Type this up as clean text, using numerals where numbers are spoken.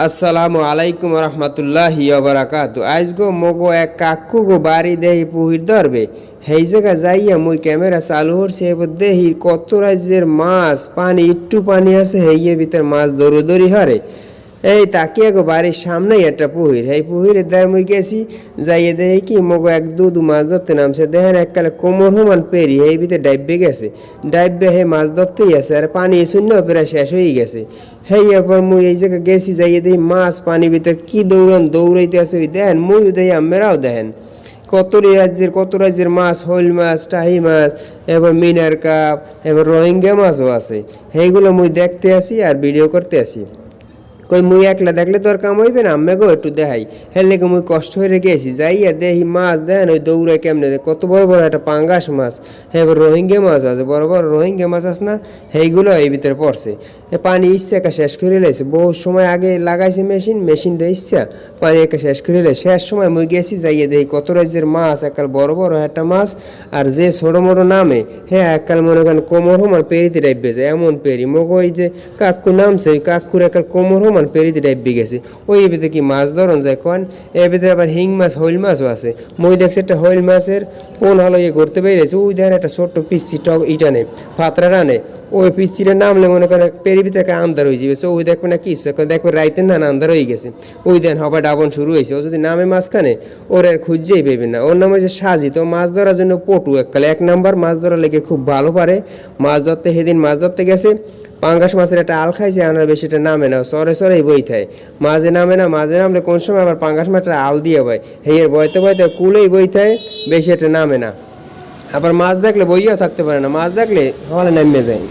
আসসালামু আলাইকুম রহমতুল্লাহি বারাকাতু। আজ গো মগো এক কাকু গো বাড়ি দেহি পুহির ধরবে সেই জায়গা যাইয়া মুই ক্যামেরা চালু করছি। এবার দেহি কত রাজ্যের মাছ, পানি একটু পানি আছে হেইয়ে ভিতর মাছ দৌড়ি হরে। এই তাকিয়া গো বাড়ির সামনেই একটা পুহির, এই পুহিরের দ্বার মুই গেছি যাইয়ে দেখি কি মগো এক দু মাছ ধরতে নামছে। দেখেন এককালে কোমর সমান পেরি এই ভিতরে ডাইবে গেছে, ডাইবে হে মাছ ধরতেই আছে আর পানি শূন্য প্রায় শেষ হয়ে গেছে। হেই এরপর মুই এই জায়গায় গেছি যাইয়ে দেখি মাছ পানি ভিতর কি দৌড়াইতে আছে দেখেন, মুই দেখি আমেরাও দেখেন কত রাজ্যের মাছ, হইল মাছ, টাহি মাছ, এবার মিনার কাপ, এবার রোহিঙ্গা মাছও আছে। সেইগুলো মুই দেখতে আসি আর ভিডিও করতে আসি। কই মুই একলা দেখলে তোর কাম হইবে না, আম্মে গো একটু দেখাই। হের লেগে মুই কষ্ট হয়ে গেছি যাইয়া দেখি মাছ দেখেন ওই দৌড়ায় কেমনে, কত বড় বড় একটা পাঙ্গাস মাছ, এবার রোহিঙ্গা মাছ আছে, বড় বড় রোহিঙ্গা মাছ আছে না, সেইগুলো এই ভিতরে পড়ছে। পানি ইচ্ছা একা শেষ করে লাইছে, বহু সময় আগে লাগাইছে মেশিন দিয়ে ইচ্ছা পানি একা শেষ করে লাইছে। শেষ সময় মুই গেছি যাইয়ে দেখি কত রাজ্যের মাছ, একাল বড় বড় একটা মাছ আর যে ছোটো মোটো নামে হ্যাঁ একাল মনে করেন কোমর সমান পেরিতে ডাইবে যায় এমন পেরি। মগ ওই যে কাকু নামছে ওই কাকুর একাল কোমর সমান পেরিতে ডাইবে গেছে। ওই এবিতে কি মাছ ধরন যায় কন, এবিতে আবার হিং মাছ হইল মাছও আছে। মই দেখছি একটা হইল মাছের কোন হলো ইয়ে ঘুরতে বেরিয়েছে, ওই দেখেন একটা ছোট্ট পিচ্ছি টক ইটানে ফাতরা টানে, ওই পিচ্ছিরে নামলে মনে করেন পেরি ভিতরে আন্ধার হয়ে যাবে। ওই দেখবে না কিছু এখন দেখবে রাইতের না আন্ধার হয়ে গেছে, ওই দেন হবা ডাবন শুরু হয়েছে। ও যদি নামে মাঝখানে ওর আর খুঁজেই পেবে না। ওর নাম হচ্ছে সাজি। তো মাছ ধরার জন্য পটু এককালে এক নাম্বার, মাছ ধরার লেগে খুব ভালো পারে মাছ ধরতে। সেদিন মাছ ধরতে গেছে, পাঙ্গাস মাছের একটা আল খাইছে, আনার বেশি এটা নামে না, সরেই বই থাকে, মাঝে নামলে কোন সময় আবার পাঙ্গাস মাছটা আল দিয়ে বয়, হেয়ের বইতে কুলেই বই থাকে, বেশি এটা নামে না। আবার মাছ দেখলে বইয়াও থাকতে পারে না, মাছ দেখলে হলে নামে যায়।